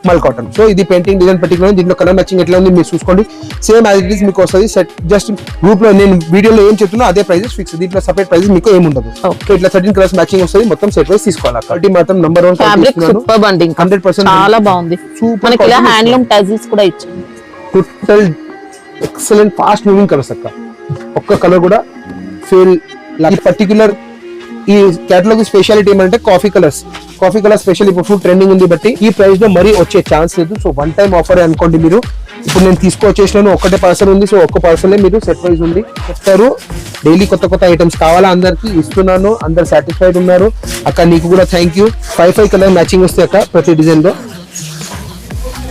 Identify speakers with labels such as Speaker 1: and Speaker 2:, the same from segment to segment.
Speaker 1: మల్ cotton. So ఇది painting design particular, దీంట్లో కలర్ మ్యాచింగ్ ఎట్లా ఉంది మీరు చూసుకోండి. సేమ్ యాజ్ ఇట్ ఈస్ మీకు వస్తుంది. సెట్ జస్ట్ గ్రూప్ లో నేను వీడియోలో ఏం చెప్తున్నా అదే ప్రైజెస్ ఫిక్స్, దీంట్లో సపరేట్ ప్రైజెస్ మీకు ఏమి ఉండదు. ఇట్లా 13 కలర్స్ మ్యాచింగ్ వస్తుంది, మొత్తం సెట్ వైస్ తీసుకోవాలి. క్వాలిటీ మాత్రం నంబర్ 1
Speaker 2: ఫ్యాబ్రిక్ సూపర్ అండి, 100% చాలా బాగుంది. మనకి ఇలా హ్యాండ్లూమ్ టజిల్స్ కూడా ఇచ్చారు.
Speaker 1: Total excellent fast moving colours అక్క, ఒక్క కలర్ కూడా ఫెయిల్. ఈ పర్టికులర్ ఈ కేటలాగ్ స్పెషాలిటీ ఏమంటే కాఫీ కలర్స్ స్పెషల్ ఇప్పుడు ఫుల్ ట్రెండింగ్ ఉంది బట్టి ఈ ప్రైస్ లో మరీ వచ్చే ఛాన్స్ లేదు. సో వన్ టైం ఆఫర్ అనుకోండి మీరు. ఇప్పుడు నేను తీసుకొచ్చేసినాను, ఒక్కటే పార్సల్ ఉంది. సో ఒక్క పార్సల్ మీరు సెట్ ప్రైస్ ఉంది చెప్తారు. డైలీ కొత్త ఐటమ్స్ కావాలా అందరికి ఇస్తున్నాను, అందరు సాటిస్ఫైడ్ ఉన్నారు. అక్క నీకు కూడా థ్యాంక్ యూ. 5 కలర్ మ్యాచింగ్ వస్తాయి అక్క ప్రతి డిజైన్ లో.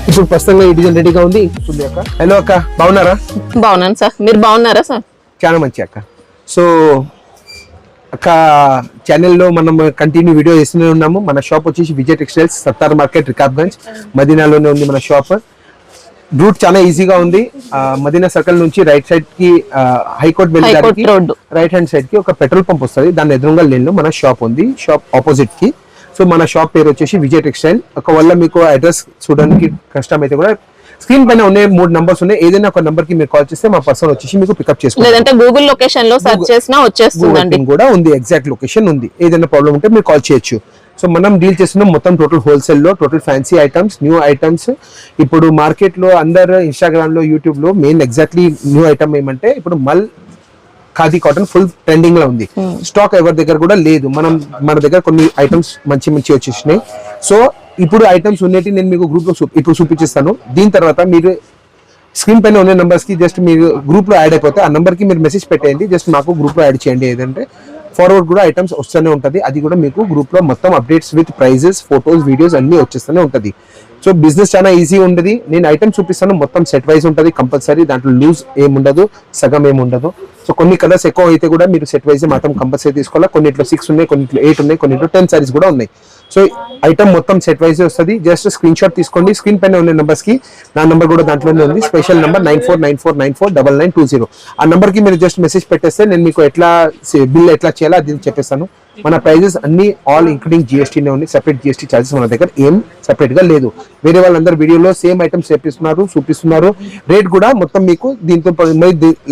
Speaker 1: ఇప్పుడు ప్రస్తుతంగా ఈ డిజైన్ రెడీగా ఉంది. అక్క హలో అక్క, బాగున్నారా?
Speaker 2: బాగున్నాను సార్, మీరు బాగున్నారా సార్?
Speaker 1: చాలా మంచి అక్క. సో అక్క ఛానల్లో మనం కంటిన్యూ వీడియో చేస్తూనే ఉన్నాము. మన షాప్ వచ్చేసి విజయ్ టెక్స్టైల్స్, సత్తార్ మార్కెట్, రికాబ్గంజ్, మదీనాలోనే ఉంది మన షాప్. రూట్ చాలా ఈజీగా ఉంది. మదీనా సర్కిల్ నుంచి రైట్ సైడ్ కి హైకోర్ట్ వెళ్ళడానికి రైట్ హ్యాండ్ సైడ్ కి ఒక పెట్రోల్ పంప్ వస్తుంది, దాని ఎదురుగా లేన్ లో మన షాప్ ఉంది. షాప్ ఆపోజిట్ కి. సో మన షాప్ పేరు వచ్చేసి విజయ్ టెక్స్టైల్. ఒకవేళ మీకు అడ్రస్ చూడడానికి కష్టం అయితే కూడా స్క్రీన్ పైన ఉన్నాయి 3 నంబర్స్ ఉన్నాయి. ఏదైనా ఒక నంబర్ కి మీరు కాల్ చేస్తే మా పర్సన్ వచ్చేసి మీకు పికప్ చేసుకుంటారు.
Speaker 2: లేదంటే గూగుల్ లొకేషన్ లో సెర్చ్ చేసినా వచ్చేస్తుందండి,
Speaker 1: కూడా ఉంది. ఎగ్జాక్ట్ లొకేషన్ ఉంది. ఏదైనా ప్రాబ్లం ఉంటే మీరు కాల్ చేయొచ్చు. సో మనం డీల్ చేస్తున్నాం మొత్తం టోటల్ హోల్సేల్ లో, total fancy items, new items. ఇప్పుడు మార్కెట్ లో అందరు ఇన్స్టాగ్రామ్ లో, యూట్యూబ్ లో మెయిన్ ఎగ్జాక్ట్లీ న్యూ ఐటమ్ ఏమంటే ఇప్పుడు మల్ ఖాదీ కాటన్ ఫుల్ ట్రెండింగ్ లో ఉంది. స్టాక్ ఎవరి దగ్గర కూడా లేదు. మన దగ్గర కొన్ని ఐటమ్స్ మంచి వచ్చేసినాయి. సో ఇప్పుడు ఐటమ్స్ ఉన్నట్టు నేను మీకు గ్రూప్ లో ఇప్పుడు చూపించేస్తాను. దీని తర్వాత మీరు స్క్రీన్ పైన ఉన్న నెంబర్స్ కి జస్ట్ మీరు గ్రూప్ లో యాడ్ అయిపోతే ఆ నెంబర్ కి మీరు మెసేజ్ పెట్టేయండి. జస్ట్ మాకు గ్రూప్ లో యాడ్ చేయండి. ఏదంటే ఫార్వర్డ్ కూడా ఐటమ్స్ వస్తూనే ఉంటది. అది కూడా మీకు గ్రూప్ లో మొత్తం updates with prizes, photos, videos అన్ని వచ్చేస్తూనే ఉంటది. సో బిజినెస్ చాలా ఈజీ ఉండదు. నేను ఐటమ్ చూపిస్తాను, మొత్తం సెట్ వైజ్ ఉంటుంది కంపల్సరీ. దాంట్లో లూజ్ ఏముండదు, సగం ఏముండదు. సో కొన్ని కలర్స్ ఎక్కువ అయితే కూడా మీరు సెట్ వైజ్ మాత్రం కంపల్సరీ తీసుకోవాలి. కొన్నిట్లో 6 ఉన్నాయి, కొన్నిట్లో 8 ఉన్నాయి, కొన్నిట్లో 10 సారీస్ కూడా ఉన్నాయి. సో ఐటమ్ మొత్తం సెట్ వైజ్ వస్తుంది. జస్ట్ స్క్రీన్ షాట్ తీసుకోండి. స్క్రీన్ పైన ఉన్న నెంబర్స్ కి నా నెంబర్ కూడా దాంట్లోనే ఉంది. Special number 9494949920. ఆ నెంబర్ కి మీరు జస్ట్ మెసేజ్ పెట్టేస్తే నేను మీకు ఎట్లా బిల్ ఎట్లా చేయాలో అది చెప్పేస్తాను. మన ప్రైజెస్ అన్ని ఆల్ ఇంక్లూడింగ్ జిఎస్టీనే ఉంది. సెపరేట్ జిఎస్టీ చార్జెస్ మన దగ్గర ఏం సెపరేట్ గా లేదు. వేరే వాళ్ళందరూ వీడియోలో సేమ్ ఐటమ్స్ చూపిస్తున్నారు. రేట్ కూడా మొత్తం మీకు దీంతో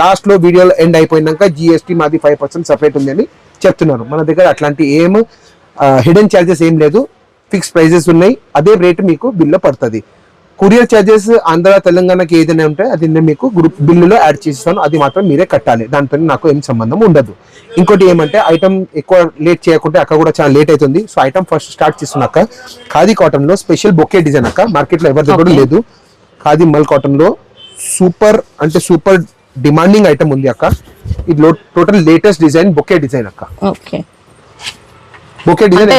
Speaker 1: లాస్ట్ లో వీడియోలో ఎండ్ అయిపోయినాక జిఎస్టీ మాది 5% సెపరేట్ ఉంది అని చెప్తున్నారు. మన దగ్గర అట్లాంటి ఏం హిడెన్ చార్జెస్ ఏం లేదు. ఫిక్స్ ప్రైజెస్ ఉన్నాయి. అదే రేట్ మీకు బిల్లో పడుతుంది. కొరియర్ చార్జెస్ ఆంధ్ర తెలంగాణకి ఏదైనా ఉంటే అది నేను మీకు గ్రూప్ బిల్లులో యాడ్ చేస్తాను. అది మాత్రం మీరే కట్టాలి. దాంతో నాకు ఏం సంబంధం ఉండదు. ఇంకోటి ఏమంటే ఐటమ్ ఎక్కువ లేట్ చేయకుంటే అక్కడ కూడా చాలా లేట్ అవుతుంది. సో ఐటమ్ ఫస్ట్ స్టార్ట్ చేస్తున్నాక ఖాదీ కాటన్ లో స్పెషల్ బొకే డిజైన్ అక్క మార్కెట్ లో ఎవరి దగ్గర లేదు. ఖాదీ మల్ కాటన్ లో సూపర్ అంటే సూపర్ డిమాండింగ్ ఐటమ్ ఉంది అక్క. ఇది total latest design bouquet design అక్క. బొకే డిజైన్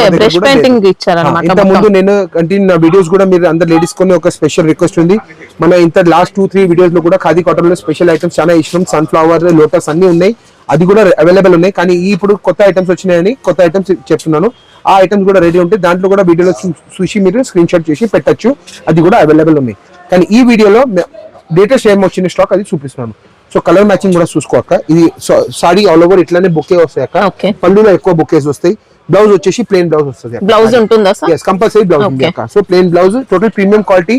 Speaker 1: ఇంత ముందు నేను కంటిన్యూ వీడియోస్ కూడా మీరు అందరు లేడీస్ కొని ఒక స్పెషల్ రిక్వెస్ట్ ఉంది. మన ఇంత లాస్ట్ 2-3 వీడియోస్ లో కూడా ఖాదీ కాటన్ లో స్పెషల్ ఐటమ్స్ చాలా ఇష్టం. సన్ఫ్లవర్, లోటస్ అన్ని ఉన్నాయి. అది కూడా అవైలబుల్ ఉన్నాయి. కానీ ఇప్పుడు కొత్త ఐటమ్స్ వచ్చినాయని కొత్త ఐటమ్స్ చెప్తున్నాను. ఆ ఐటమ్స్ కూడా రెడీ ఉంటాయి. దాంట్లో కూడా వీడియోలో చూసి మీరు స్క్రీన్ షాట్ చేసి పెట్టచ్చు. అది కూడా అవైలబుల్ ఉన్నాయి. కానీ ఈ వీడియోలో లేటెస్ట్ ఏం వచ్చిన స్టాక్ అది చూపిస్తున్నాను. సో కలర్ మ్యాచింగ్ కూడా చూసుకోక. ఇది సారీ ఆల్ ఓవర్ ఇట్లానే బొకే వస్తాయి అక్క. పళ్ళులో ఎక్కువ బొకేస్ వస్తాయి. బ్లౌజ్ వచ్చేసి ప్లెయిన్ బ్లౌజ్ వస్తుంది.
Speaker 2: బ్లౌజ్ ఉంటుందా సార్?
Speaker 1: yes కంపల్సరీ బ్లౌజ్ ఉంది అక్క. So plain blouse total premium quality.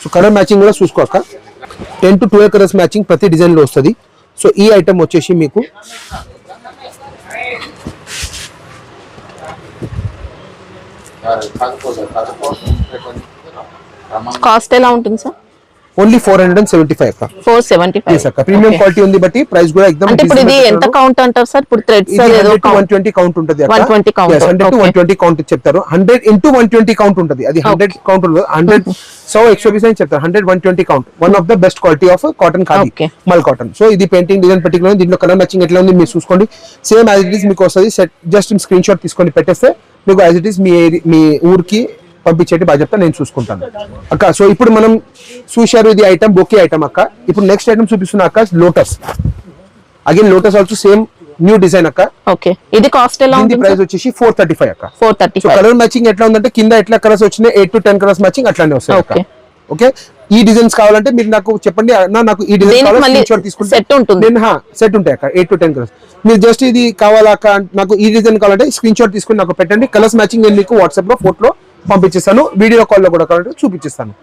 Speaker 1: So colour matching కూడా చూసుకోక. 10 to 12 కలర్స్ మ్యాచింగ్ ప్రతి డిజైన్ లో వస్తుంది. సో ఈ ఐటమ్ వచ్చేసి మీకు
Speaker 2: కాస్ట్ ఎలా ఉంటుంది సార్?
Speaker 1: ఓన్లీ 475 అక్క.
Speaker 2: 475
Speaker 1: yes అక్క. ప్రీమియం క్వాలిటీ ఉంది బట్టి ప్రైస్ కూడా ఎక్దమ్.
Speaker 2: అంటే ఇప్పుడు ఇది ఎంత కౌంట్ అంటారు సార్? ఇప్పుడు థ్రెడ్స్ ఏదో
Speaker 1: 120 కౌంట్ ఉంటది అక్క.
Speaker 2: 120 కౌంట్.
Speaker 1: yes 100 to 120 కౌంట్ చెప్తారు. 100 into 120 కౌంట్ ఉంటది. అది 100 కౌంట్ ఉండదు. 100 120 అని చెప్తారు. 100 120 count. One of the best quality of cotton khadi మల్ కాటన్. సో ఇది పెయింటింగ్ డిజైన్ పర్టికులర్. దీంట్లో కలర్ మ్యాచింగ్ ఎట్లా ఉంది మీరు చూసుకోండి. సేమ్ యాజ్ ఇట్ ఈస్ మీకు వస్తుంది. సెట్ జస్ట్ స్క్రీన్ షాట్ తీసుకొని పెట్టేస్తే మీకు యాజ్ ఇట్ ఈస్ మీ ఊరికి పంపించేటి బాధ్యత నేను చూసుకుంటాను అక్క. సో ఇప్పుడు మనం చూశారు ఇది ఐటమ్ బొకే ఐటమ్ అక్క. ఇప్పుడు నెక్స్ట్ ఐటమ్ చూపిస్తున్నా అక్క lotus. Again lotus also same new design అక్క.
Speaker 2: ఓకే ఇది కాస్ట్ ఎలా ఉంది?
Speaker 1: ప్రైస్ వచ్చేసి 435 అక్క.
Speaker 2: 435.
Speaker 1: సో కలర్ మ్యాచింగ్ ఎట్లా ఉందంటే కింద ఎట్లా కలర్స్ వచ్చినాయి 8 to 10 కలర్స్ మ్యాచింగ్ అట్లానే వస్తాయి అక్క. ఓకే ఈ డిజైన్స్ కావాలంటే మీరు నాకు చెప్పండి. నాకు ఈ డిజైన్ సెట్ ఉంటాయి అక్క. 8 to 10 కలర్స్. మీరు జస్ట్ ఇది కావాలా అక్క, నాకు ఈ డిజైన్ కావాలంటే స్క్రీన్ షాట్ తీసుకుని నాకు పెట్టండి. కలర్స్ మ్యాచింగ్ నేను మీకు వాట్సాప్ లో ఫోటో పంపించేస్తాను, వీడియో కాల్ లో కూడా కావాలంటే చూపించేస్తాను.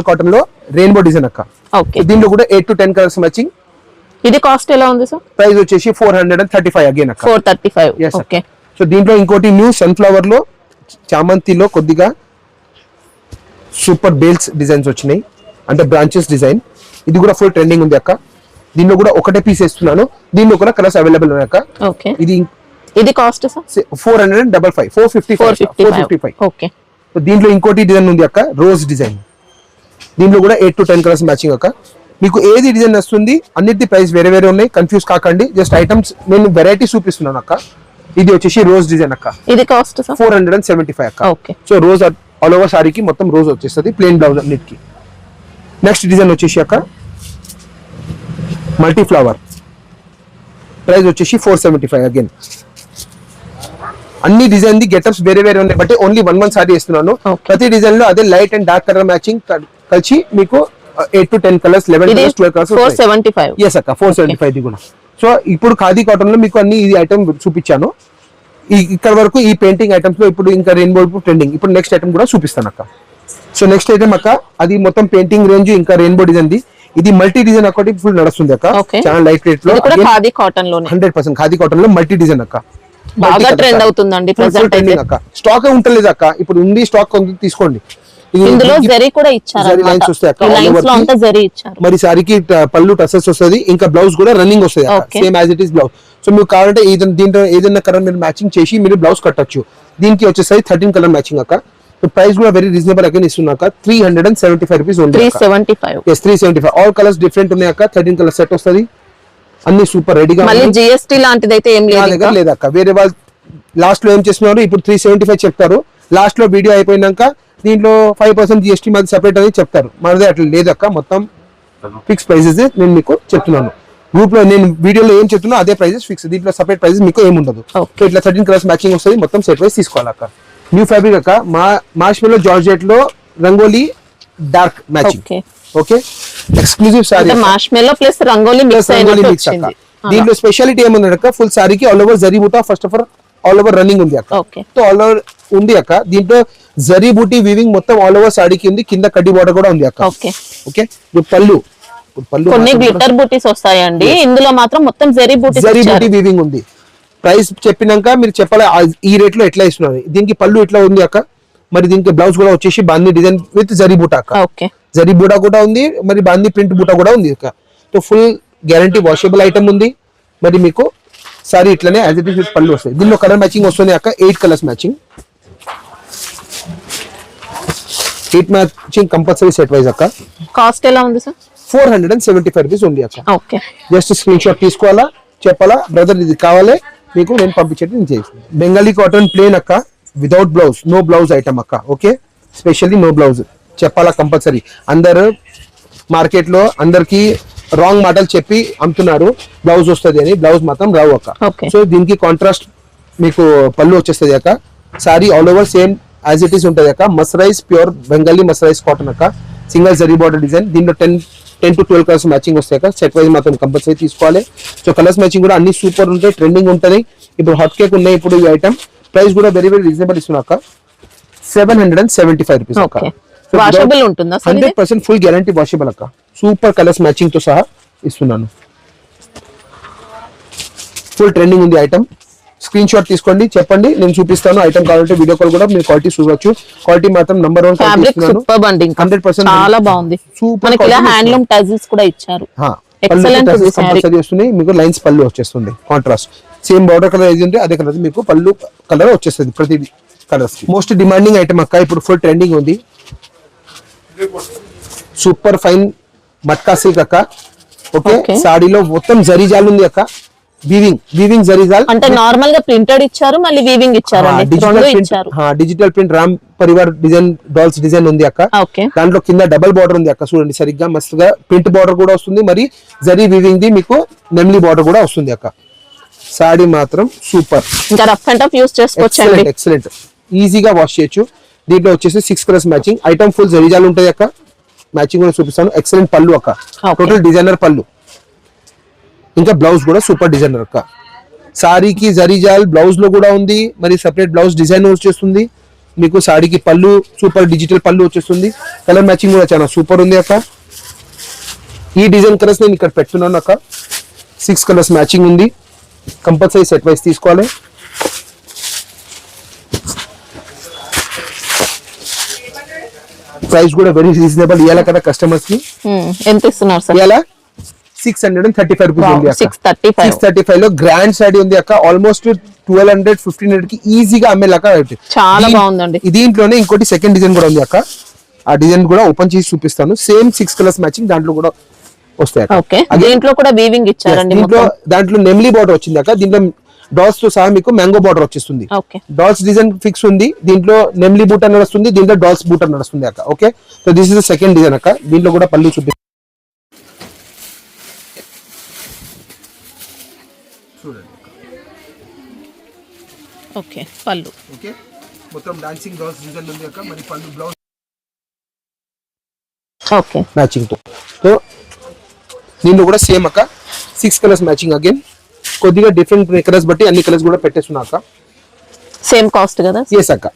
Speaker 1: కాటన్ లో రెయిన్బో డిజైన్ అక్క.
Speaker 2: ఓకే,
Speaker 1: దీంట్లో కూడా 8 to 10 కలర్స్ మ్యాచింగ్.
Speaker 2: ఇది కాస్ట్ ఎలా ఉంది సార్?
Speaker 1: ప్రైస్ వచ్చేసి 435 అగైన్ అక్క.
Speaker 2: 435.
Speaker 1: Yes,
Speaker 2: okay.
Speaker 1: సో దీంట్లో ఇంకోటి న్యూ సన్ఫ్లవర్ లో చామంతిలో కొద్దిగా సూపర్ బేల్స్ డిజైన్స్ వచ్చినాయి, అంటే బ్రాంచెస్ డిజైన్. ఇది కూడా ఫుల్ ట్రెండింగ్ ఉంది అక్క. దీనిలో కూడా ఒకటే పీస్ ఇస్తున్నాను, దీనిలో కూడా కలర్స్ అవైలబుల్ ఉన్నాయి అక్క.
Speaker 2: ఓకే,
Speaker 1: ఇది
Speaker 2: కాస్ట్ సార్
Speaker 1: 455, 455.
Speaker 2: ఓకే.
Speaker 1: సో దీంట్లో ఇంకోటి డిజైన్ ఉంది అక్క, రోజ్ డిజైన్. దీంట్లో కూడా 8 to 10 కలర్స్ మ్యాచింగ్ అక్క. మీకు ఏది డిజైన్ వస్తుంది, అన్నిటి ప్రైస్ వేరే వేరే ఉన్నాయి, కన్ఫ్యూజ్ కాకండి. జస్ట్ ఐటమ్స్ నేను వెరైటీ చూపిస్తున్నాను అక్క. ఇది వచ్చేసి రోజ్ డిజైన్ అక్క.
Speaker 2: ఇది కాస్ట్
Speaker 1: 475 అక్క.
Speaker 2: Okay.
Speaker 1: So rose all over సారీకి మొత్తం రోజ్ వచ్చేస్తుంది, ప్లెయిన్ బ్లౌజ్ అన్నిటికి. నెక్స్ట్ డిజైన్ వచ్చేసి అక్క మల్టీ ఫ్లవర్. ప్రైస్ వచ్చేసి 475 అగైన్. అన్ని డిజైన్ ది గెటప్స్ వేరే వేరే ఉన్నాయి, బట్ ఓన్లీ వన్ సారీ ఇస్తున్నాను. ప్రతి డిజైన్ లో అదే light and dark colour matching కలిసి మీకు 8 to 10 colours, 11 colours, 12 colours.
Speaker 2: 475.
Speaker 1: Yes అక్క, 475 ఇది కూడా. సో ఇప్పుడు ఖాదీ కాటన్ లో మీకు అన్ని ఇది ఐటమ్ చూపించాను. ఇక్కడ వరకు ఈ పెయింటింగ్ ఐటమ్స్ లో ఇప్పుడు ఇంకా రెయిన్బో ట్రెండింగ్. ఇప్పుడు నెక్స్ట్ ఐటమ్ కూడా చూపిస్తాను అక్క. సో నెక్స్ట్ ఐటమ్ అక్క, అది మొత్తం పెయింటింగ్ రేంజ్ ఇంకా రెయిన్బో డిజైన్ ది. ఇది మల్టీ డిజైన్ ఒకటి ఫుల్ నడుస్తుంది అక్క, చాలా లైట్ వెయిట్ లో. 100% ఖాదీ కాటన్ లో మల్టీ డిజైన్ అక్క,
Speaker 2: బాగా ట్రెండ్ అవుతుందండి ప్రెజెంట్ అయితే
Speaker 1: అక్క. స్టాక్ ఉంటలేదు అక్క, ఇప్పుడు ఉంది స్టాక్ తీసుకోండి.
Speaker 2: ఇందులో జరీ కూడా ఇచ్చారు,
Speaker 1: లైన్స్ వస్తాయి అక్క.
Speaker 2: లైన్స్ లో అంతా జరీ ఇచ్చారు.
Speaker 1: మరి సారీకి పళ్ళు టసల్స్ వస్తుంది, ఇంకా బ్లౌజ్ కూడా రన్నింగ్ వస్తుంది same as it is blouse. So మీకు కావాలంటే దీంట్లో ఏదైనా కలర్ మీరు మ్యాచింగ్ చేసి మీరు బ్లౌజ్ కట్టొచ్చు. దీనికి వచ్చేసరికి 13 కలర్ మ్యాచింగ్ అక్క. ప్రైస్ కూడా వెరీ రీజనబుల్ అగైన్ ఇస్తున్నాక 375 rupees only. 375. All colours different ఉన్నాయి అక్క. 13 కలర్ సెట్ వస్తుంది, అన్ని సూపర్ రెడీగా.
Speaker 2: మళ్ళీ జిఎస్టీ లాంటిది అయితే ఏం లేదు
Speaker 1: లేదక్క. వేరే వాళ్ళు లాస్ట్ లో ఏం చేస్తున్నారు, ఇప్పుడు 375 చెప్తారు, లాస్ట్ లో వీడియో అయిపోయినాక దీంట్లో 5% జిఎస్టీ మాది సెపరేట్ అని చెప్తారు. మనది అట్లా లేదక్క, మొత్తం ఫిక్స్ ప్రైజెస్ నేను మీకు చెప్తున్నాను. గ్రూప్ లో నేను వీడియోలో ఏం చెప్తున్నా అదే ప్రైజెస్ ఫిక్స్, దీంట్లో సెపరేట్ ప్రైజెస్ మీకు ఏమి ఉండదు. ఇట్లా 13 కలర్స్ మ్యాచింగ్ వస్తుంది, మొత్తం సెట్ వైజ్ తీసుకోవాలక్క. న్యూ ఫ్యాబ్రిక్ అక్క, మార్ష్మెల్లో జార్జెట్ లో rangoli dark matching. Okay, exclusive sari,
Speaker 2: marshmallow plus rangoli mix
Speaker 1: అక్క. దీంట్లో స్పెషాలిటీ ఏముందక్క, ఫుల్ సారీకి all over zari buta first of all over running ఉంది అక్క. సో ఆల్ ఓవర్ ఉంది అక్క. దీంట్లో జరీ బూటీ వీవింగ్ మొత్తం ఆల్ ఓవర్ సారీకి ఉంది, కింద కడ్డీ బోర్డర్ కూడా ఉంది అక్క. ఓకే, పళ్ళు
Speaker 2: కొన్ని గ్లిటర్ బూటీస్ వస్తాయండి, ఇందులో మాత్రం మొత్తం జరీ బూటీ
Speaker 1: వీవింగ్ ఉంది. ప్రైస్ చెప్పినాక మీరు చెప్పాలి ఈ రేట్ లో ఎట్లా ఇస్తున్నారు. దీనికి పళ్ళు ఇట్లా ఉంది అక్క. మరి దీనికి బ్లౌజ్ కూడా వచ్చేసి బాందీ డిజైన్ విత్ జరీ బూటా అక్క. జరీ బూటా కూడా ఉంది, మరి బాందీ ప్రింట్ బూటా కూడా ఉంది అక్క. So full guarantee washable item ఉంది. మరి మీకు సారీ ఇట్లానే యాజ్ ఇట్ ఇస్ విత్ పళ్ళు వస్తాయి. దీనిలో కలర్ మ్యాచింగ్ వస్తుంది అక్క, 8 colours matching. 8 matching compulsory set wise అక్క.
Speaker 2: కాస్ట్ ఎలా ఉంది సార్?
Speaker 1: 475 రూపీస్ ఉంది అక్క.
Speaker 2: ఓకే,
Speaker 1: జస్ట్ స్క్రీన్ షాట్ తీసుకోవాలా, చెప్పాలా బ్రదర్ ఇది కావాలి మీకు, నేను పంపించేది నేను చేస్తాను. బెంగాలీ కాటన్ ప్లేన్ అక్క, without blouse, no blouse item అక్క. ఓకే, స్పెషల్లీ నో బ్లౌజ్ చెప్పాలా కంపల్సరీ. అందరు మార్కెట్ లో అందరికి రాంగ్ మాటలు చెప్పి అమ్ముతున్నారు బ్లౌజ్ వస్తుంది అని, బ్లౌజ్ మాత్రం రావు అక్క. సో దీనికి కాంట్రాస్ట్ మీకు పళ్ళు వచ్చేస్తుంది అక్క. Sorry all over same as it is ఉంటుంది అక్క. మసరైజ్ ప్యూర్ బెంగాలీ మసరైజ్ కాటన్ అక్క, సింగిల్ జరీ బార్డర్ డిజైన్. దీంట్లో 10 to 12 కలర్స్ మ్యాచింగ్ వస్తాయి అక్క. సెట్ వైజ్ మాత్రం కంపల్సరీ తీసుకోవాలి. సో కలర్స్ మ్యాచింగ్ కూడా అన్ని సూపర్ ఉంటాయి, ట్రెండింగ్ ఉంటుంది. ఇప్పుడు హాట్ కేక్ ఉన్నాయి ఇప్పుడు ఈ ఐటమ్. ప్రైస్ కూడా వెరీ వెరీ రీజనబుల్ ఇస్తున్నా అక్క, 775 రూపీస్ అక్క.
Speaker 2: వాషబుల్ ఉంటుందా?
Speaker 1: 100% ఫుల్ గ్యారంటీ వాషబుల్ అక్క. సూపర్ కలర్స్ మ్యాచింగ్ తో సహా ఇస్తున్నాను. ఫుల్ ట్రెండింగ్ ఉంది ఐటమ్. స్క్రీన్ షాట్ తీసుకోండి, చెప్పండి, నేను చూపిస్తాను. ఐటమ్ కావాలంటే వీడియో కాల్ కూడా మీరు క్వాలిటీ చూడవచ్చు. క్వాలిటీ మాత్రం నంబర్ 1
Speaker 2: ఫ్యాబ్రిక్ సూపర్ అండి, 100% చాలా బాగుంది. మనకి ఇలా హ్యాండ్లూమ్ టజిల్స్ కూడా ఇచ్చారు. ఎక్సలెంట్
Speaker 1: కంపల్సరీ వస్తుంది. మీకు లైన్స్ పళ్ళు వచ్చేస్తుంది కాంట్రాస్ట్, సేమ్ బార్డర్ కలర్ ఏది ఉంటే అదే కలర్ మీకు పళ్ళు కలర్ వచ్చేస్తుంది ప్రతి కలర్స్. మోస్ట్ డిమాండింగ్ ఐటమ్ అక్క, ఇప్పుడు ఫుల్ ట్రెండింగ్ ఉంది. సూపర్ ఫైన్ మట్కా సిల్క్ అక్క. ఓకే, సాడీలో మొత్తం జరీ జాల్ ఉంది అక్క. వీవింగ్ జరీ జాల్
Speaker 2: అంటే నార్మల్ గా ప్రింటెడ్ ఇచ్చారు, మళ్ళీ వీవింగ్ ఇచ్చారు.
Speaker 1: Digital print Ram Parivar design dolls design ఉంది అక్క. దాంట్లో కింద డబల్ బార్డర్ ఉంది అక్క, చూడండి సరిగ్గా మస్తుగా ప్రింట్ బార్డర్ కూడా వస్తుంది. మరి జరీ వీవింగ్ ది మీకు నెమ్లీ బార్డర్ కూడా వస్తుంది అక్క. సాడీ మాత్రం సూపర్,
Speaker 2: ఇంకా రఫ్ అండ్ టఫ్ యూస్ చేసుకోవచ్చు.
Speaker 1: ఎక్సలెంట్, ఈజీగా వాష్ చేయొచ్చు. దీంట్లో వచ్చేసి 6 కలర్స్ మ్యాచింగ్. ఐటమ్ ఫుల్ జరీజాలు ఉంటాయి అక్క. మ్యాచింగ్ కూడా చూపిస్తాను. ఎక్సలెంట్ పళ్ళు అక్క, టోటల్ డిజైనర్ పళ్ళు. ఇంకా బ్లౌజ్ కూడా సూపర్ డిజైనర్ అక్క. సారీకి జరీజాల్ బ్లౌజ్ లో కూడా ఉంది, మరి సెపరేట్ బ్లౌజ్ డిజైన్ వచ్చేస్తుంది. మీకు సాడీకి పళ్ళు సూపర్ డిజిటల్ పళ్ళు వచ్చేస్తుంది. కలర్ మ్యాచింగ్ కూడా చాలా సూపర్ ఉంది అక్క. ఈ డిజైన్ కలర్స్ నేను ఇక్కడ పెట్టున్నాను అక్క. 6 కలర్స్ మ్యాచింగ్ ఉంది. కంపల్సరీ సెట్ వైస్ తీసుకోవాలి. ప్రైస్ కూడా వెరీ రీజనబుల్ ఇవ్వాలి కదా కస్టమర్స్ కి.
Speaker 2: ఎంత ఇస్తున్నారు సార్?
Speaker 1: ఇవాళ 635 రూపీస్ ఉంది అక్క. 635 లో గ్రాండ్ సాడీ ఉంది అక్క. ఆల్మోస్ట్ 1200 1500 కి ఈజీగా అమ్మేలాగా
Speaker 2: చాలా బాగుందండి.
Speaker 1: దీంట్లోనే ఇంకోటి సెకండ్ డిజైన్ కూడా ఉంది అక్క. ఆ డిజైన్ కూడా ఓపెన్ చేసి చూపిస్తాను. సేమ్ 6 కలర్స్ మ్యాచింగ్ దాంట్లో కూడా వస్తాయి అక్క.
Speaker 2: దీంట్లో కూడా వీవింగ్ ఇచ్చారండి.
Speaker 1: దాంట్లో నెమ్లీ బార్డర్ వచ్చింది అక్క. దీంట్లో డాల్స్ తో సహా మీకు మ్యాంగో బార్డర్ వచ్చేస్తుంది. డాల్స్ డిజైన్ ఫిక్స్ ఉంది. దీంట్లో నెమ్లీ బూట్ అని నడుస్తుంది. దీంట్లో డాల్స్ బూట్ అని నడుస్తుంది అక్క. Okay, so this is the second design అక్క. దీంట్లో కూడా పళ్ళు చూపిస్తాను చూడండి.
Speaker 2: ఓకే, పళ్ళు
Speaker 1: ఓకే, మొత్తం డాన్సింగ్ డాల్స్ డిజైన్ ఉంది అక్క. మరి పళ్ళు బ్లౌజ్
Speaker 2: ఓకే
Speaker 1: మ్యాచింగ్ తో. సో దీంట్లో కూడా సేమ్ అక్క. 6 కలర్స్ మ్యాచింగ్ అగైన్. కొద్దిగా డిఫరెంట్ కలర్స్ బట్టి అన్ని కలర్స్ కూడా పెట్టేస్తున్నా అక్క.
Speaker 2: సేమ్ కాస్ట్ కదా?
Speaker 1: ఎస్ అక్క.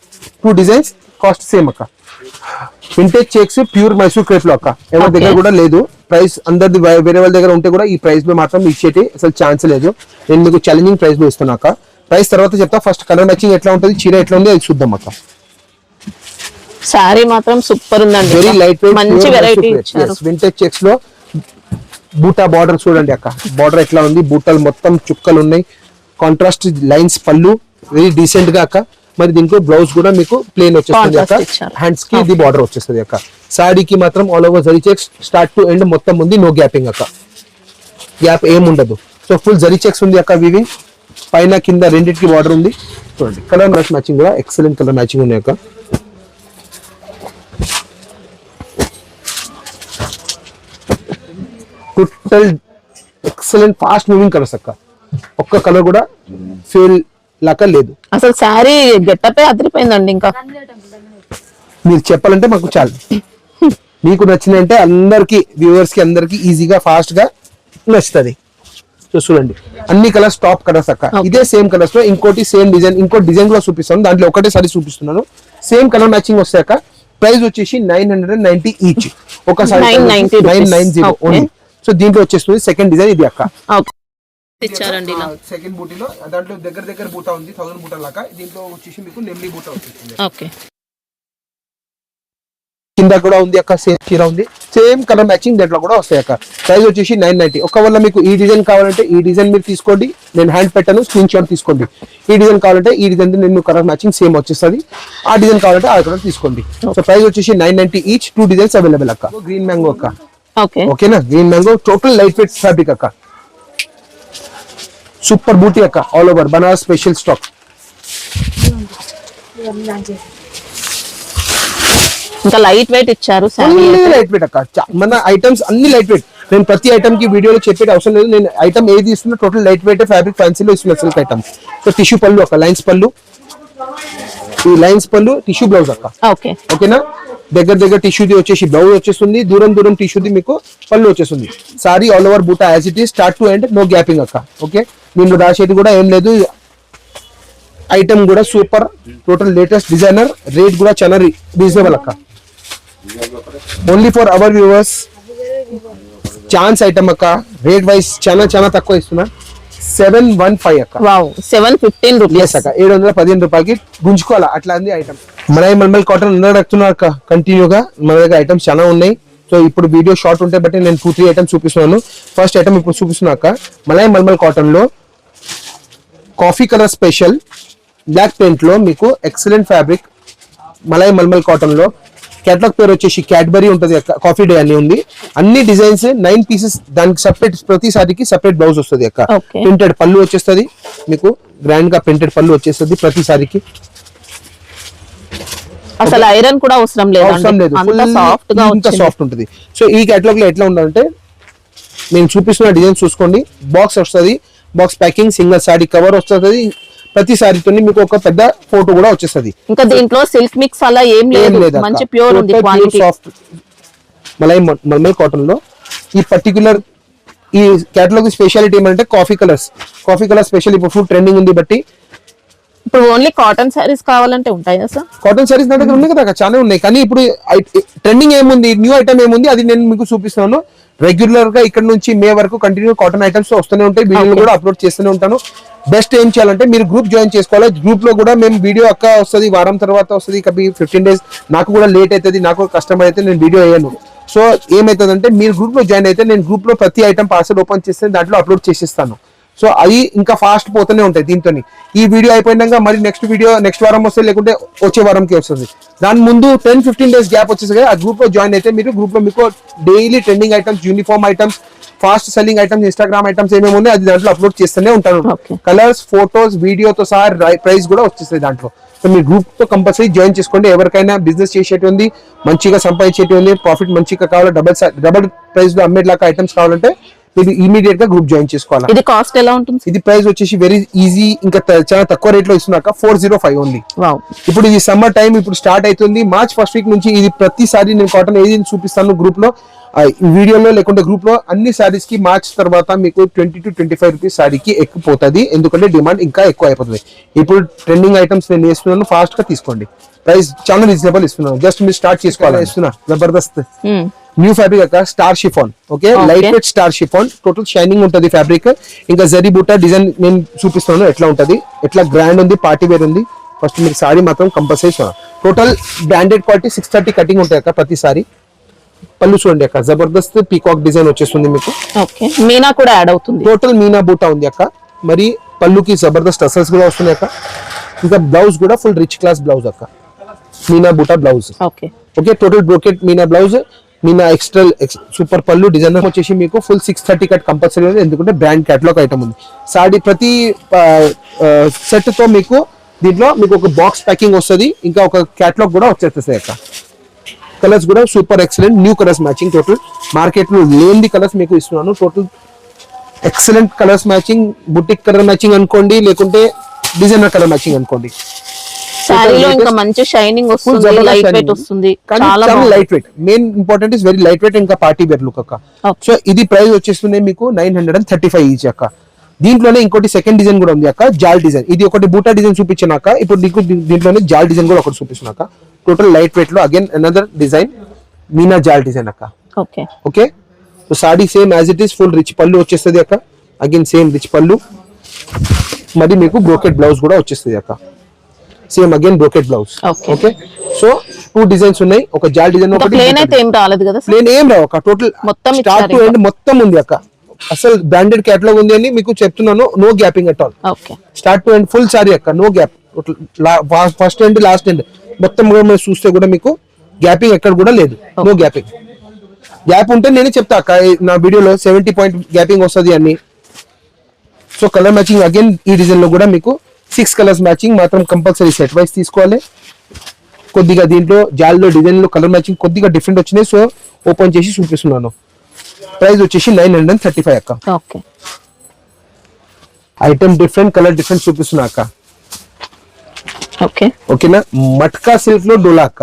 Speaker 1: 2 డిజైన్స్ కాస్ట్ సేమ్ అక్క. Vintage checks pure Mysore crepe లో అక్క. ఎవరి దగ్గర కూడా లేదు. ప్రైస్ అందరిది వేరే వాళ్ళ దగ్గర ఉంటే కూడా ఈ ప్రైస్ లో మాత్రం ఇచ్చేటి అసలు ఛాన్స్ లేదు. నేను మీకు ఛాలెంజింగ్ ప్రైస్ లో ఇస్తున్నా అక్క. ప్రైస్ తర్వాత చెప్తా. ఫస్ట్ కలర్ మ్యాచింగ్ ఎట్లా ఉంటుంది, చీర ఎట్లా ఉంది అది చూద్దాం అక్క.
Speaker 2: సారీ మాత్రం సూపర్ ఉందండి.
Speaker 1: వెరీ లైట్ వెయిట్
Speaker 2: మంచి వెరైటీ ఇచ్చారు.
Speaker 1: వింటేజ్ చెక్స్ లో బూటా బార్డర్ చూడండి అక్క. బార్డర్ ఎట్లా ఉంది, బూటాలు మొత్తం చుక్కలు ఉన్నాయి. కాంట్రాస్ట్ లైన్స్ పళ్ళు వెరీ డీసెంట్ గా అక్క. మరి దీంట్లో బ్లౌజ్ కూడా మీకు ప్లేన్ వచ్చేస్తుంది అక్క. హ్యాండ్స్ కి ఇది బార్డర్ వచ్చేస్తుంది అక్క. సాడీకి మాత్రం all over zari checks start to end మొత్తం ఉంది. నో గ్యాపింగ్ అక్క. గ్యాప్ ఏం ఉండదు. సో ఫుల్ జరీ చెక్స్ ఉంది అక్క. వీవింగ్ పైన కింద రెండింటికి బార్డర్ ఉంది. చూడండి కలర్ మ్యాచింగ్ కూడా ఎక్సలెంట్ కలర్ మ్యాచింగ్ ఉన్నాయి అక్క. Total excellent fast moving colours అక్క. ఒక్క కలర్ కూడా ఫేల్ లాగా లేదు.
Speaker 2: అసలు శారీ గెట్టపే అదిరిపోయిందండి. ఇంకా
Speaker 1: మీరు చెప్పాలంటే మాకు చాలు. మీకు నచ్చిందంటే అందరికి వ్యూవర్స్ కి అందరికి ఈజీగా ఫాస్ట్ గా నచ్చుతుంది. సో చూడండి అన్ని కలర్స్ టాప్ కలర్స్ అక్క. ఇదే సేమ్ కలర్స్ లో ఇంకోటి సేమ్ డిజైన్ ఇంకో డిజైన్ కూడా చూపిస్తాను. దాంట్లో ఒకటే సారీ చూపిస్తున్నాను. సేమ్ కలర్ మ్యాచింగ్ వస్తాయి అక్క. ప్రైస్ వచ్చేసి 990 ఈచ్. ఒకసారి 990 ఓన్లీ. సో దీంట్లో వచ్చేస్తుంది సెకండ్ డిజైన్ ఇది అక్క.
Speaker 2: ఇచ్చారండి
Speaker 1: సెకండ్ బూటీలో దాంట్లో దగ్గర బూటా ఉంది 1000 బూటా లాగా. దీంట్లో వచ్చేసి మీకు నెమ్లీ బూటా వచ్చేస్తుంది.
Speaker 2: ఓకే,
Speaker 1: కింద కూడా ఉంది అక్క. సేమ్ చీర ఉంది. సేమ్ కలర్ మ్యాచింగ్ దాంట్లో కూడా వస్తాయి అక్క. ప్రైస్ వచ్చేసి 990. ఒకవేళ మీకు ఈ డిజైన్ కావాలంటే ఈ డిజైన్ మీరు తీసుకోండి. నేను హ్యాండ్ పెట్టాను, స్క్రీన్ షాట్ తీసుకోండి. ఈ డిజైన్ కావాలంటే ఈ డిజైన్ నేను కలర్ మ్యాచింగ్ సేమ్ వచ్చేస్తుంది. ఆ డిజైన్ కావాలంటే ఆ కలర్ తీసుకోండి. సో ప్రైస్ వచ్చేసి 990 ఈచ్. 2 డిజైన్స్ అవైలబుల్ అక్క. గ్రీన్ మ్యాంగో అక్క. ఓకేనా, green mango total light weight fabric అక్క. సూపర్ బూటీ అక్క. All over Banaras special stock.
Speaker 2: ఇంకా లైట్ వెయిట్ ఇచ్చారు.
Speaker 1: లైట్ వెయిట్ అక్క. మన ఐటమ్స్ అన్ని లైట్ వెయిట్. నేను ప్రతి ఐటమ్ కి వీడియోలో చెప్పేది అవసరం లేదు. నేను ఐటమ్ ఏది ఇస్తున్నా టోటల్ లైట్ వెయిట్ ఫ్యాబ్రిక్ ఫ్యాన్సీలో ఇస్తున్నా సిల్క్ ఐటమ్స్. సో టిష్యూ పళ్ళు అక్క. లైన్స్ పళ్ళు. ఈ లైన్స్ పళ్ళు టిష్యూ బ్లౌజ్ అక్క. ఓకేనా, దగ్గర టిష్యూది వచ్చేసి బ్లౌజ్ వచ్చేస్తుంది. దూరం టిష్యూది మీకు పళ్ళు వచ్చేస్తుంది. సారీ ఆల్ ఓవర్ బూటా as it is start to end. No gapping అక్క. ఓకే, దీంట్లో రాసేది కూడా ఏం లేదు. ఐటమ్ కూడా super total latest designer. Rate కూడా చాలా రీజనబుల్ అక్క. Only for our viewers chance item అక్క. రేట్ వైస్ చాలా తక్కువ ఇస్తున్నా. 715 అక్క.
Speaker 2: 715 రూపీస్
Speaker 1: అక్క. 715 రూపాయలకి గుంజుకోవాలా అట్లా ఉంది ఐటమ్. మల్మల్ కాటన్ అడుగుతున్నారు అక్క. కంటిన్యూగా మన దగ్గర ఐటమ్స్ చాలా ఉన్నాయి. సో ఇప్పుడు వీడియో షార్ట్ ఉంటే బట్టి నేను 2-3 ఐటమ్స్ చూపిస్తున్నాను. ఫస్ట్ ఐటమ్ ఇప్పుడు చూపిస్తున్నా అక్క. మల్మల్ కాటన్ లో coffee colour special black paint లో మీకు ఎక్సలెంట్ ఫ్యాబ్రిక్. మల్మల్ కాటన్ లో కేటలాగ్ పేరు వచ్చేసి క్యాడ్బరీ ఉంటుంది. కాఫీ డే అని ఉంది. అన్ని డిజైన్స్ 9 పీసెస్. దానికి సెపరేట్ ప్రతి సారికి సెపరేట్ బ్లౌజ్ వస్తుంది అక్క. ప్రింటెడ్ పళ్ళు వచ్చేస్తుంది మీకు. గ్రాండ్ గా ప్రింటెడ్ పళ్ళు వచ్చేస్తుంది ప్రతి సారికి.
Speaker 2: అసలు ఐరన్ కూడా అవసరం లేదు.
Speaker 1: సాఫ్ట్ ఉంటుంది. సో ఈ కేటలాగ్ లో ఎట్లా ఉండాలంటే నేను చూపిస్తున్న డిజైన్ చూసుకోండి. బాక్స్ వస్తుంది. Box packing single sorry cover వస్తుంది. ప్రతి సారీతో మీకు ఒక పెద్ద ఫోటో కూడా వచ్చేస్తుంది.
Speaker 2: ఇంకా దీంట్లో సిల్క్ మిక్స్ అలా ఏం లేదు. మంచి ప్యూర్ ఉంది క్వాలిటీ. సాఫ్ట్
Speaker 1: మల్మల్ కాటన్ లో ఈ పర్టికులర్ ఈ కేటలాగ్ స్పెషాలిటీ ఏమంటే కాఫీ కలర్ స్పెషల్ ఇప్పుడు ఫుల్ ట్రెండింగ్ ఉంది. బట్టి
Speaker 2: ఇప్పుడు ఓన్లీ కాటన్ శారీస్ కావాలంటే ఉంటాయా సార్?
Speaker 1: కాటన్ సారీస్ నా దగ్గర ఉన్నాయి కదా, చాలా ఉన్నాయి. కానీ ఇప్పుడు ట్రెండింగ్ ఏముంది, న్యూ ఐటమ్ ఏముంది, అది నేను మీకు చూపిస్తున్నాను. రెగ్యులర్ గా ఇక్కడ నుంచి మే వరకు కంటిన్యూ కాటన్ ఐటమ్స్ వస్తూనే ఉంటాయి. వీడియోలు కూడా అప్లోడ్ చేస్తూనే ఉంటాను. బెస్ట్ ఏం చేయాలంటే మీరు గ్రూప్ జాయిన్ చేసుకోవాలి. గ్రూప్ లో కూడా మేము వీడియో అక్క వస్తుంది, వారం తర్వాత వస్తుంది, కभी 15 days నాకు కూడా లేట్ అవుతుంది, నాకు కస్టమర్ అయితే నేను వీడియో వేయను. సో ఏమైతుందంటే మీరు గ్రూప్ లో జాయిన్ అయితే నేను గ్రూప్ లో ప్రతి ఐటమ్ పార్సల్ ఓపెన్ చేస్తే దాంట్లో అప్లోడ్ చేసిస్తాను. సో అది ఇంకా ఫాస్ట్ పోతూనే ఉంటాయి దీంతో. ఈ వీడియో అయిపోయినాక మరి నెక్స్ట్ వారం వస్తుంది, లేకుంటే వచ్చే వారంకి వస్తుంది. దాని ముందు 10-15 days గ్యాప్ వచ్చేసి ఆ గ్రూప్ లో జాయిన్ అయితే మీరు గ్రూప్ లో మీకు daily trending items, uniform items, fast selling items, Instagram items ఏమేమి ఉన్నాయి అది దాంట్లో అప్లోడ్ చేస్తూనే ఉంటాను. కలర్స్, ఫోటోస్, వీడియోతో సహా ప్రైస్ కూడా వచ్చేస్తాయి దాంట్లో. సో మీ గ్రూప్ తో కంపల్సరీ జాయిన్ చేసుకోండి. ఎవరికైనా బిజినెస్ చేసేటి ఉంది, మంచిగా సంపాదించేటి ఉంది, ప్రాఫిట్ మంచిగా కావాలి, డబల్ ప్రైస్ లో అమ్మేలాగా ఐటమ్స్ కావాలంటే ఇది ఇమీడియట్ గా గ్రూప్ జాయిన్ చేసుకోవాలి.
Speaker 2: ఇది కాస్ట్ ఎలా ఉంటుంది?
Speaker 1: ఇది ప్రైస్ వచ్చేసి వెరీ ఈజీ, ఇంకా చాలా తక్కువ రేట్ లో ఇస్తున్నాక 405 ఓన్లీ. ఇప్పుడు ఇది సమ్మర్ టైం ఇప్పుడు స్టార్ట్ అవుతుంది. మార్చ్ ఫస్ట్ వీక్ నుంచి ఇది ప్రతిసారి నేను కాటన్ ఏది చూపిస్తాను గ్రూప్ లో, వీడియోలో లేకుంటే గ్రూప్ లో అన్ని సారీస్ కి మార్చ్ తర్వాత మీకు 20 to 25 రూపీస్ సారీకి ఎక్కుపోతుంది. ఎందుకంటే డిమాండ్ ఇంకా ఎక్కువ అయిపోతుంది. ఇప్పుడు ట్రెండింగ్ ఐటమ్స్ నేను వేస్తున్నాను, ఫాస్ట్ గా తీసుకోండి. ప్రైస్ చాలా రీజనబుల్ ఇస్తున్నాను, జస్ట్ మీరు స్టార్ట్ చేసుకోవాలి. ఇస్తున్నా జబర్దస్త్ న్యూ ఫ్యాబ్రిక్ అక్క, star chiffon. Okay, light weight star chiffon, total shining ఉంటది ఫ్యాబ్రిక్. ఇంకా జరీ బూటా డిజైన్ నేను చూపిస్తున్నాను ఎట్లా ఉంటది, ఎట్లా గ్రాండ్ ఉంది, పార్టీ వేర్ ఉంది. ఫస్ట్ మీకు సారీ మాత్రం compulsory total branded quality 630 cutting ఉంటాయి అక్క ప్రతిసారి. పళ్ళు చూడండి అక్క, జబర్దస్త్ పీకాక్ డిజైన్ వచ్చేస్తుంది మీకు.
Speaker 2: మీనా కూడా యాడ్ అవుతుంది,
Speaker 1: టోటల్ మీనా బూటా ఉంది అక్క. మరి పళ్ళుకి జబర్దస్త్ టసల్స్ కూడా వస్తున్నాయి అక్క. ఇంకా బ్లౌజ్ కూడా ఫుల్ రిచ్ క్లాస్ బ్లౌజ్ అక్క, మీనా బూటా blouse. Okay, total brocade Meena blouse, Meena extra super పళ్ళు. డిజైనర్ వచ్చేసి మీకు ఫుల్ 630 కట్ కంపల్సరీ ఉంది, ఎందుకంటే బ్రాండ్ కేటలాగ్ ఐటమ్ ఉంది. సాడీ ప్రతి సెట్ తో మీకు దీంట్లో మీకు ఒక బాక్స్ ప్యాకింగ్ వస్తుంది, ఇంకా ఒక కేటలాగ్ కూడా వచ్చేస్తాయి అక్క. కలర్స్ కూడా super excellent, new colours matching. Total market లో లేని కలర్స్ మీకు ఇస్తున్నాను. Total excellent colours matching, boutique colour matching అనుకోండి, లేకుంటే డిజైనర్ కలర్ మ్యాచింగ్ అనుకోండి.
Speaker 2: సారీలో ఇంకా మంచి షైనింగ్ వస్తుంది, లైట్ వెయిట్ వస్తుంది, చాలా
Speaker 1: light weight. Main important is very light weight, ఇంకా పార్టీ వేర్ లుక్ అక్క. సో ఇది ప్రైస్ వచ్చేస్తుంది మీకు 935 ఈచ్ అక్క. దీంట్లోనే ఇంకోటి సెకండ్ డిజైన్ కూడా ఉంది అక్క, జాల్ డిజైన్. ఇది ఒకటి బూటా డిజైన్ చూపించినాక ఇప్పుడు నీకు దీంట్లోనే జాల్ డిజైన్ కూడా ఒకటి చూపిస్తున్నాక. టోటల్ లైట్ వెయిట్ లో అగైన్ అనదర్ డిజైన్, మీనా జాల్ డిజైన్ అక్క. Okay, so sari same as it is, full rich పళ్ళు వచ్చేస్తుంది అక్క. అగైన్ సేమ్ రిచ్ పళ్ళు, మరి మీకు బ్రోకెట్ బ్లౌజ్ కూడా వచ్చేస్తుంది అక్క. Same again brocade blouse. Okay, so 2 designs ఉన్నాయి, ఒక జాల్ డిజైన్, ఒకటి
Speaker 2: ప్లేన్ అయితే ఏం రాలేదు కదా,
Speaker 1: ప్లేన్ ఏం రావు అక్క. టోటల్ స్టార్ట్ టు ఎండ్ మొత్తం ఉంది అక్క. అసలు బ్రాండెడ్ కేటలాగ్ ఉంది అని మీకు చెప్తున్నాను, no gapping at all. Start to end full sari అక్క, no gap. First end last end మొత్తం కూడా మీరు చూస్తే కూడా మీకు గ్యాపింగ్ ఎక్కడ కూడా లేదు, నో గ్యాపింగ్. గ్యాప్ ఉంటే నేనే చెప్తా అక్క నా వీడియోలో 70 పాయింట్ గ్యాపింగ్ వస్తుంది అని. సో కలర్ మ్యాచింగ్ అగైన్ ఈ డిజైన్ లో కూడా మీకు 6 కలర్స్ మ్యాచింగ్ మాత్రం కంపల్సరీ సెట్ వైస్ తీసుకోవాలి. కొద్దిగా దీంట్లో జాల్లో డిజైన్ లో కలర్ మ్యాచింగ్ కొద్దిగా డిఫరెంట్ వచ్చినాయి, సో ఓపెన్ చేసి చూపిస్తున్నాను. ప్రైస్ వచ్చేసి 935 అక్క. ఐటమ్ డిఫరెంట్, కలర్ డిఫరెంట్ చూపిస్తున్నా అక్క. ఓకేనా, మట్కా సిల్క్ లో డోలా అక్క,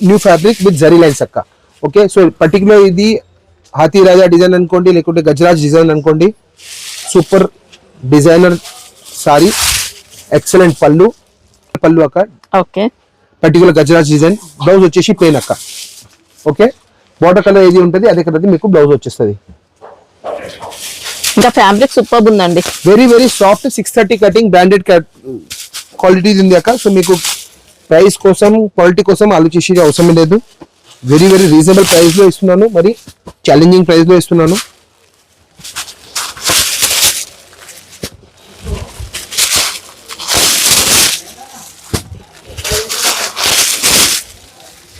Speaker 1: new fabric with zari lines అక్క. ఓకే, సో పర్టికులర్ ఇది హాతీ రాజా డిజైన్ అనుకోండి, లేకుంటే గజరాజ్ డిజైన్ అనుకోండి. సూపర్ డిజైనర్ సారీ, ఎక్సలెంట్ పళ్ళు అక్క. Okay, particular Gajraj design. Blouse వచ్చేసి ప్లెయిన్ అక్క. ఓకే, బార్డర్ కలర్ ఏది ఉంటుంది అదే కలర్ మీకు బ్లౌజ్ వచ్చేస్తుంది.
Speaker 2: ఇంకా ఫ్యాబ్రిక్ సూపర్ ఉందండి,
Speaker 1: very very soft, 630 cutting, branded quality ఉంది అక్క. సో మీకు ప్రైస్ కోసం, క్వాలిటీ కోసం ఆలోచించే అవసరం లేదు. వెరీ వెరీ రీజనబుల్ ప్రైస్ లో ఇస్తున్నాను, మరి ఛాలెంజింగ్ ప్రైస్ లో ఇస్తున్నాను.